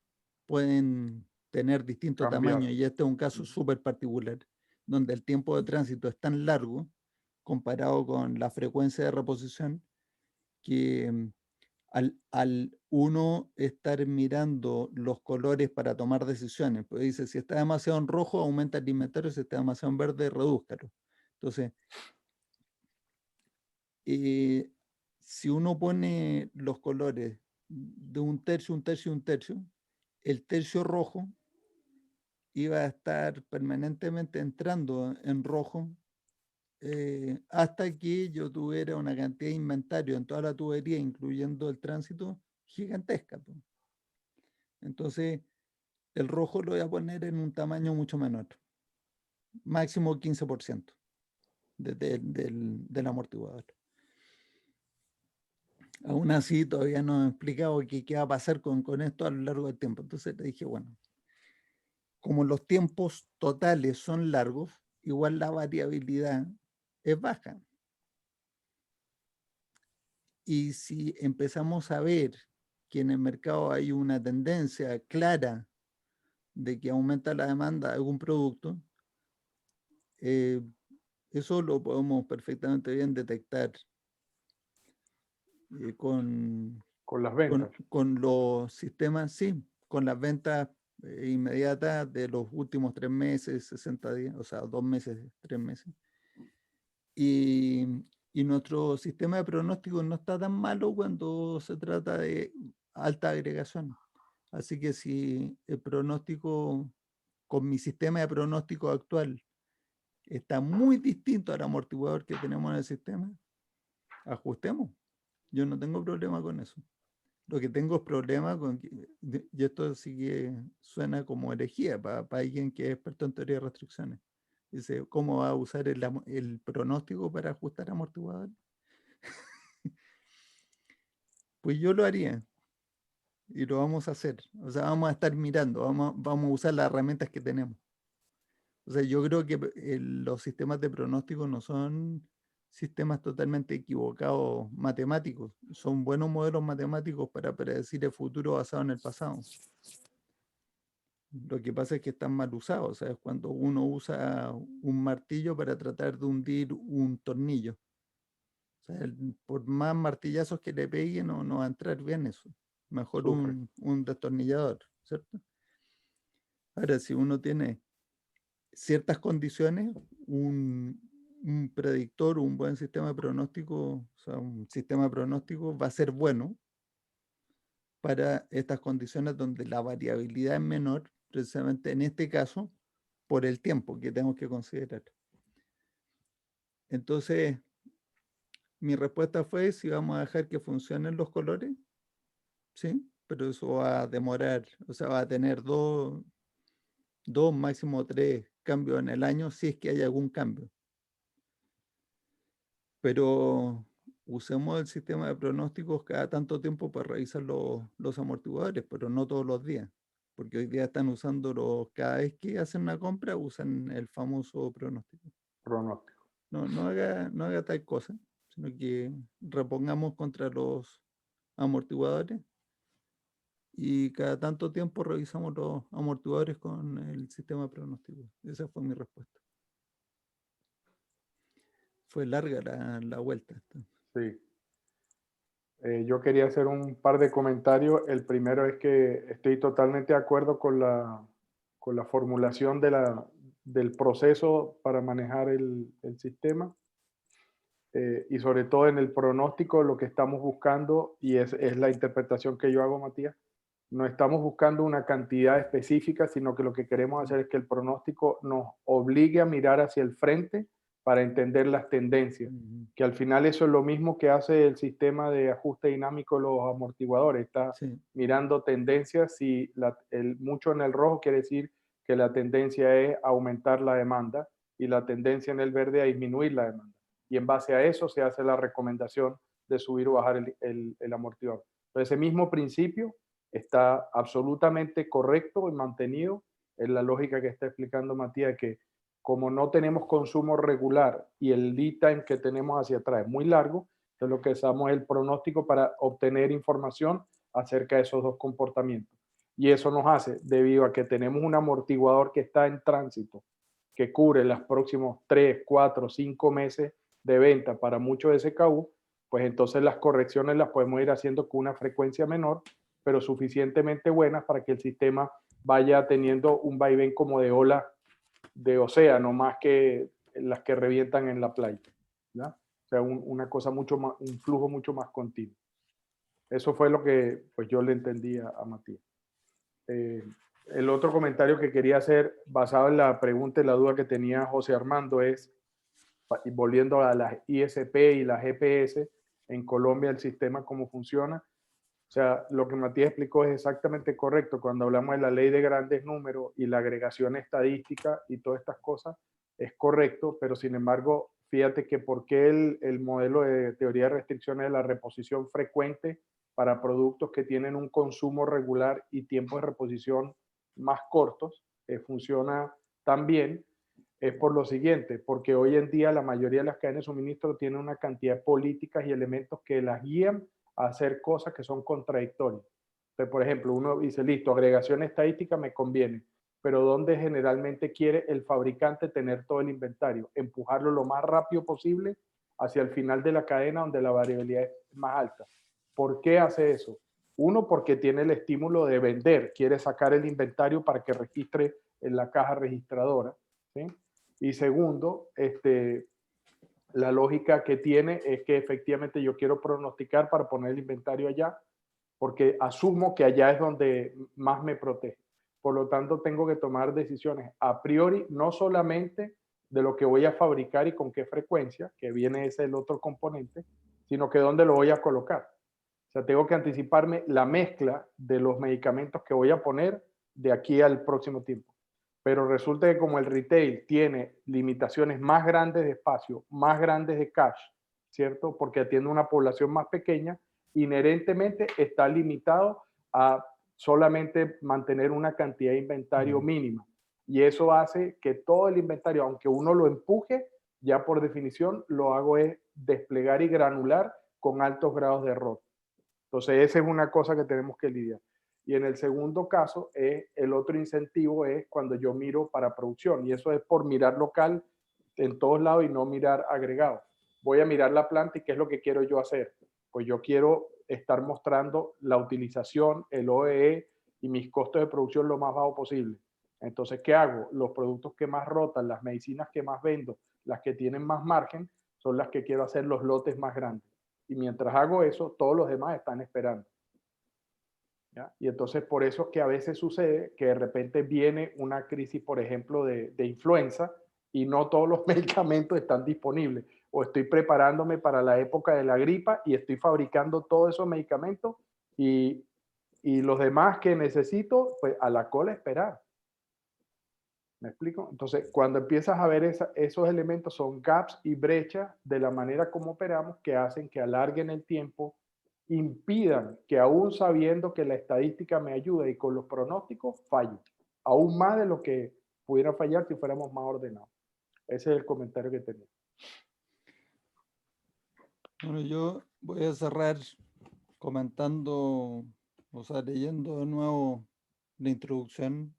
pueden tener distinto Cambiar. tamaño y este es un caso súper particular, donde el tiempo de tránsito es tan largo comparado con la frecuencia de reposición que al uno estar mirando los colores para tomar decisiones, pues dice, si está demasiado en rojo, aumenta el inventario, si está demasiado en verde, redúzcalo. Entonces, si uno pone los colores de un tercio, un tercio, un tercio, el tercio rojo iba a estar permanentemente entrando en rojo hasta que yo tuviera una cantidad de inventario en toda la tubería, incluyendo el tránsito, gigantesca. Pues. Entonces, el rojo lo voy a poner en un tamaño mucho menor, máximo 15% del amortiguador. Aún así, todavía no he explicado qué va a pasar con esto a lo largo del tiempo. Entonces le dije, bueno, como los tiempos totales son largos, igual la variabilidad es baja. Y si empezamos a ver que en el mercado hay una tendencia clara de que aumenta la demanda de algún producto, eso lo podemos perfectamente bien detectar con las ventas. Con los sistemas, sí, con las ventas inmediatas de los últimos 3 meses, 60 días, o sea, 2 meses, 3 meses. Y nuestro sistema de pronóstico no está tan malo cuando se trata de alta agregación. Así que si el pronóstico, con mi sistema de pronóstico actual, está muy distinto al amortiguador que tenemos en el sistema, ajustemos. Yo no tengo problema con eso. Lo que tengo es problema con que, y esto sí que suena como herejía para alguien que es experto en teoría de restricciones. Dice, ¿cómo va a usar el pronóstico para ajustar amortiguador? Pues yo lo haría y lo vamos a hacer. O sea, vamos a estar mirando, vamos a usar las herramientas que tenemos. O sea, yo creo que los sistemas de pronóstico no son sistemas totalmente equivocados matemáticos. Son buenos modelos matemáticos para predecir el futuro basado en el pasado. Lo que pasa es que están mal usados. O sea, es cuando uno usa un martillo para tratar de hundir un tornillo. O sea, por más martillazos que le peguen, no va a entrar bien eso. Mejor un destornillador, ¿cierto? Ahora, si uno tiene ciertas condiciones, un predictor, un buen sistema de pronóstico, o sea, un sistema de pronóstico va a ser bueno para estas condiciones donde la variabilidad es menor, precisamente en este caso, por el tiempo que tenemos que considerar. Entonces, mi respuesta fue si vamos a dejar que funcionen los colores, sí, pero eso va a demorar, o sea, va a tener dos, máximo 3 cambios en el año si es que hay algún cambio. Pero usemos el sistema de pronósticos cada tanto tiempo para revisar los amortiguadores, pero no todos los días, porque hoy día están usando cada vez que hacen una compra, usan el famoso pronóstico. No haga tal cosa, sino que repongamos contra los amortiguadores y cada tanto tiempo revisamos los amortiguadores con el sistema de pronóstico. Esa fue mi respuesta. Fue larga la vuelta. Sí. Yo quería hacer un par de comentarios. El primero es que estoy totalmente de acuerdo con la formulación del proceso para manejar el sistema. Y sobre todo en el pronóstico, lo que estamos buscando, y es la interpretación que yo hago, Matías, no estamos buscando una cantidad específica, sino que lo que queremos hacer es que el pronóstico nos obligue a mirar hacia el frente para entender las tendencias, que al final eso es lo mismo que hace el sistema de ajuste dinámico de los amortiguadores, está mirando tendencias, y mucho en el rojo quiere decir que la tendencia es aumentar la demanda y la tendencia en el verde a disminuir la demanda. Y en base a eso se hace la recomendación de subir o bajar el amortiguador. Entonces, ese mismo principio está absolutamente correcto y mantenido en la lógica que está explicando Matías, que como no tenemos consumo regular y el lead time que tenemos hacia atrás es muy largo, entonces lo que usamos es el pronóstico para obtener información acerca de esos dos comportamientos. Y eso nos hace, debido a que tenemos un amortiguador que está en tránsito, que cubre los próximos 3, 4, 5 meses de venta para muchos SKU, pues entonces las correcciones las podemos ir haciendo con una frecuencia menor, pero suficientemente buenas para que el sistema vaya teniendo un vaivén como de ola de océano, más que las que revientan en la playa, ¿ya? O sea, una cosa mucho más, un flujo mucho más continuo. Eso fue lo que pues, yo le entendí a Matías. El otro comentario que quería hacer, basado en la pregunta y la duda que tenía José Armando, es, volviendo a las ISP y las GPS, en Colombia el sistema cómo funciona. O sea, lo que Matías explicó es exactamente correcto. Cuando hablamos de la ley de grandes números y la agregación estadística y todas estas cosas, es correcto, pero sin embargo, fíjate que por qué el modelo de teoría de restricciones de la reposición frecuente para productos que tienen un consumo regular y tiempos de reposición más cortos funciona tan bien, es por lo siguiente, porque hoy en día la mayoría de las cadenas de suministro tienen una cantidad de políticas y elementos que las guían a hacer cosas que son contradictorias. Entonces, por ejemplo, uno dice, listo, agregación estadística me conviene, pero ¿dónde generalmente quiere el fabricante tener todo el inventario? Empujarlo lo más rápido posible hacia el final de la cadena donde la variabilidad es más alta. ¿Por qué hace eso? Uno, porque tiene el estímulo de vender, quiere sacar el inventario para que registre en la caja registradora, ¿sí? Y segundo, la lógica que tiene es que efectivamente yo quiero pronosticar para poner el inventario allá, porque asumo que allá es donde más me protege. Por lo tanto, tengo que tomar decisiones a priori, no solamente de lo que voy a fabricar y con qué frecuencia, que viene ese el otro componente, sino que dónde lo voy a colocar. O sea, tengo que anticiparme la mezcla de los medicamentos que voy a poner de aquí al próximo tiempo. Pero resulta que como el retail tiene limitaciones más grandes de espacio, más grandes de cash, ¿cierto? Porque atiende una población más pequeña, inherentemente está limitado a solamente mantener una cantidad de inventario mínima. Y eso hace que todo el inventario, aunque uno lo empuje, ya por definición lo hago es desplegar y granular con altos grados de error. Entonces, esa es una cosa que tenemos que lidiar. Y en el segundo caso, el otro incentivo es cuando yo miro para producción. Y eso es por mirar local en todos lados y no mirar agregado. Voy a mirar la planta y qué es lo que quiero yo hacer. Pues yo quiero estar mostrando la utilización, el OEE y mis costos de producción lo más bajo posible. Entonces, ¿qué hago? Los productos que más rotan, las medicinas que más vendo, las que tienen más margen, son las que quiero hacer los lotes más grandes. Y mientras hago eso, todos los demás están esperando. ¿Ya? Y entonces por eso es que a veces sucede que de repente viene una crisis, por ejemplo, de influenza y no todos los medicamentos están disponibles. O estoy preparándome para la época de la gripa y estoy fabricando todos esos medicamentos y los demás que necesito, pues a la cola esperar. ¿Me explico? Entonces, cuando empiezas a ver esos elementos, son gaps y brechas de la manera como operamos que hacen que alarguen el tiempo, impidan que aún sabiendo que la estadística me ayuda y con los pronósticos, falle. Aún más de lo que pudiera fallar si fuéramos más ordenados. Ese es el comentario que tenía. Bueno, yo voy a cerrar comentando, o sea, leyendo de nuevo la introducción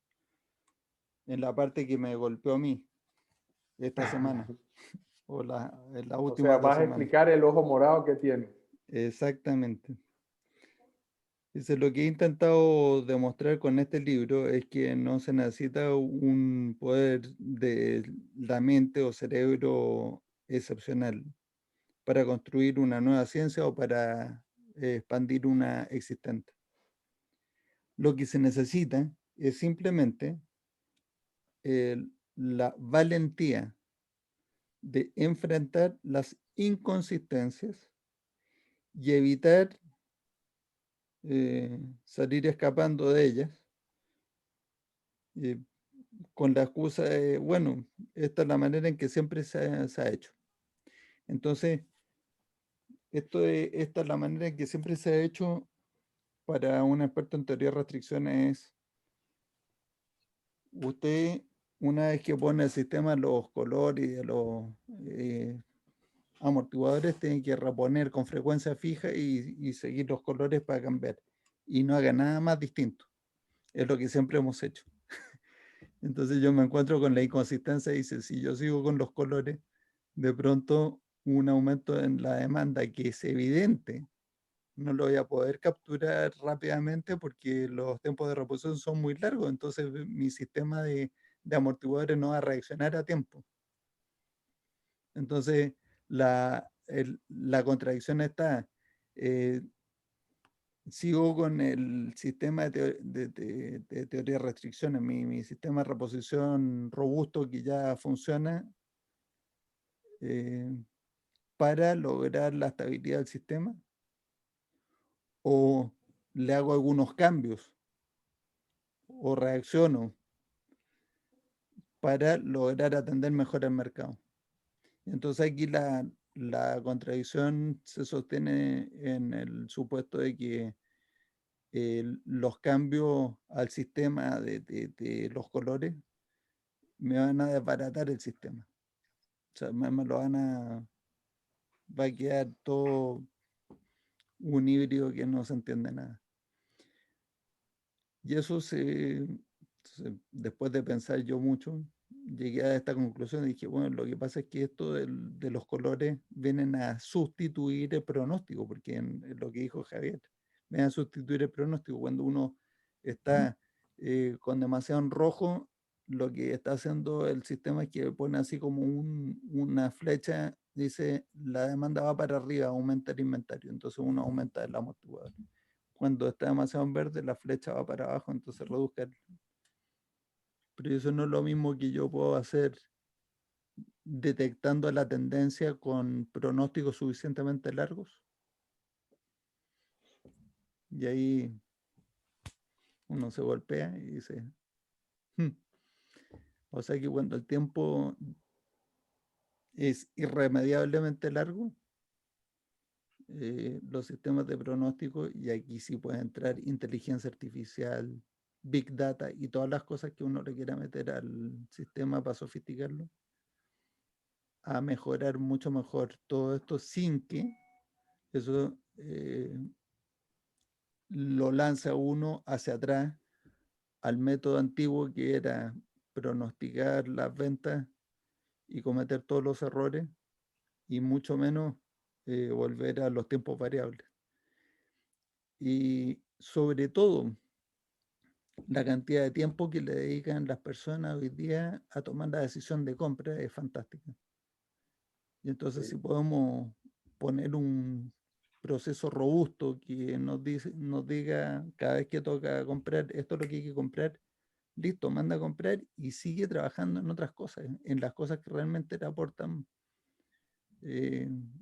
en la parte que me golpeó a mí esta semana, o en la O última sea, de la vas a semana. explicar el ojo morado que tiene. Exactamente. Dice, lo que he intentado demostrar con este libro es que no se necesita un poder de la mente o cerebro excepcional para construir una nueva ciencia o para expandir una existente. Lo que se necesita es simplemente la valentía de enfrentar las inconsistencias y evitar salir escapando de ellas con la excusa de, bueno, esta es la manera en que siempre se ha hecho. Entonces, esta es la manera en que siempre se ha hecho para un experto en teoría de restricciones. Usted, una vez que pone el sistema, los colores de los amortiguadores, tiene que reponer con frecuencia fija y seguir los colores para cambiar. Y no haga nada más distinto. Es lo que siempre hemos hecho. Entonces yo me encuentro con la inconsistencia y dice, si yo sigo con los colores, de pronto un aumento en la demanda que es evidente, no lo voy a poder capturar rápidamente porque los tiempos de reposición son muy largos, entonces mi sistema de amortiguadores no va a reaccionar a tiempo. Entonces, la contradicción está, sigo con el sistema de teoría de restricciones, mi sistema de reposición robusto que ya funciona para lograr la estabilidad del sistema, o le hago algunos cambios o reacciono para lograr atender mejor al mercado. Entonces aquí la contradicción se sostiene en el supuesto de que los cambios al sistema de los colores me van a desbaratar el sistema. O sea, me lo va a quedar todo un híbrido que no se entiende nada. Y eso después de pensar yo mucho, llegué a esta conclusión y dije, bueno, lo que pasa es que esto de los colores vienen a sustituir el pronóstico, porque en lo que dijo Javier, vienen a sustituir el pronóstico. Cuando uno está con demasiado en rojo, lo que está haciendo el sistema es que pone así como una flecha, dice, la demanda va para arriba, aumenta el inventario, entonces uno aumenta el amortiguador. Cuando está demasiado en verde, la flecha va para abajo, entonces reduzca. Pero eso no es lo mismo que yo puedo hacer detectando la tendencia con pronósticos suficientemente largos. Y ahí uno se golpea y dice, o sea que cuando el tiempo es irremediablemente largo, los sistemas de pronóstico, y aquí sí puede entrar inteligencia artificial, Big Data y todas las cosas que uno le quiera meter al sistema para sofisticarlo, a mejorar mucho mejor todo esto sin que eso lo lanza uno hacia atrás al método antiguo que era pronosticar las ventas y cometer todos los errores, y mucho menos volver a los tiempos variables. Y sobre todo, la cantidad de tiempo que le dedican las personas hoy día a tomar la decisión de compra es fantástica. Y entonces, si podemos poner un proceso robusto que nos diga cada vez que toca comprar, esto es lo que hay que comprar, listo, manda a comprar y sigue trabajando en otras cosas, en las cosas que realmente le aportan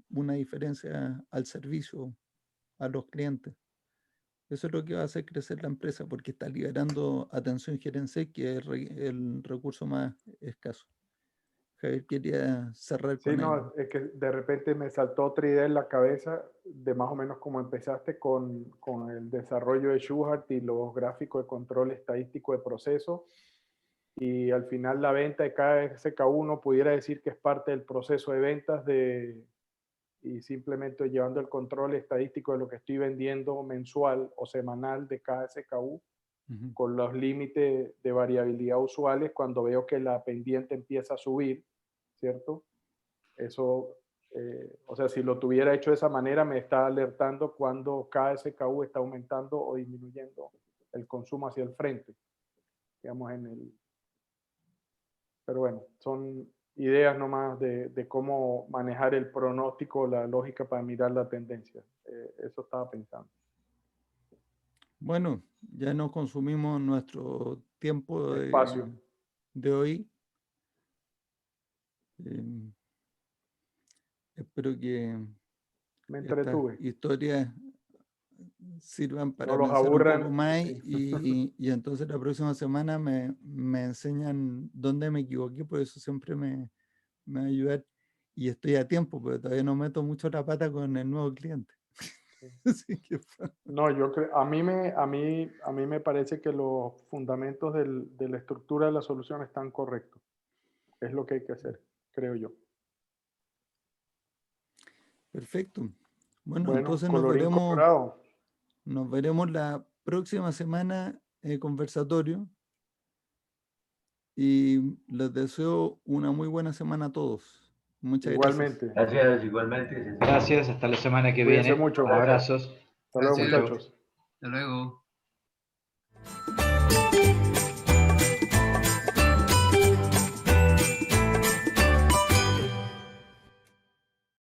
una diferencia al servicio, a los clientes. Eso es lo que va a hacer crecer la empresa, porque está liberando atención gerencial, que es el recurso más escaso. Javier quería cerrar Sí, con no, ello. es que de repente me saltó otra idea en la cabeza de más o menos como empezaste con el desarrollo de Shubhart y los gráficos de control estadístico de proceso, y al final la venta de KSK1 pudiera decir que es parte del proceso de ventas y simplemente llevando el control estadístico de lo que estoy vendiendo mensual o semanal de KSKU, con los límites de variabilidad usuales cuando veo que la pendiente empieza a subir, ¿cierto? Eso, o sea, si lo tuviera hecho de esa manera, me está alertando cuando KSKU está aumentando o disminuyendo el consumo hacia el frente, digamos, pero bueno, son ideas nomás de cómo manejar el pronóstico, la lógica para mirar la tendencia. Eso estaba pensando. Bueno, ya nos consumimos nuestro tiempo Espacio. de hoy. Espero que Me estas entretuve. historias sirvan para No los pensar un poco aburran. más Sí. y entonces la próxima semana me enseñan dónde me equivoqué, por eso siempre me va a ayudar, y estoy a tiempo, pero todavía no meto mucho la pata con el nuevo cliente. Así que, No, yo creo, a mí me parece que los fundamentos de la estructura de la solución están correctos. Es lo que hay que hacer, creo yo. perfecto. Bueno, Bueno, entonces colorín colorado. nos veremos la próxima semana en el conversatorio, y les deseo una muy buena semana a todos. Muchas Igualmente. Gracias, igualmente. Gracias, hasta la semana que Cuídense viene. mucho. Abrazos. Hasta luego, Gracias. muchachos. Hasta luego.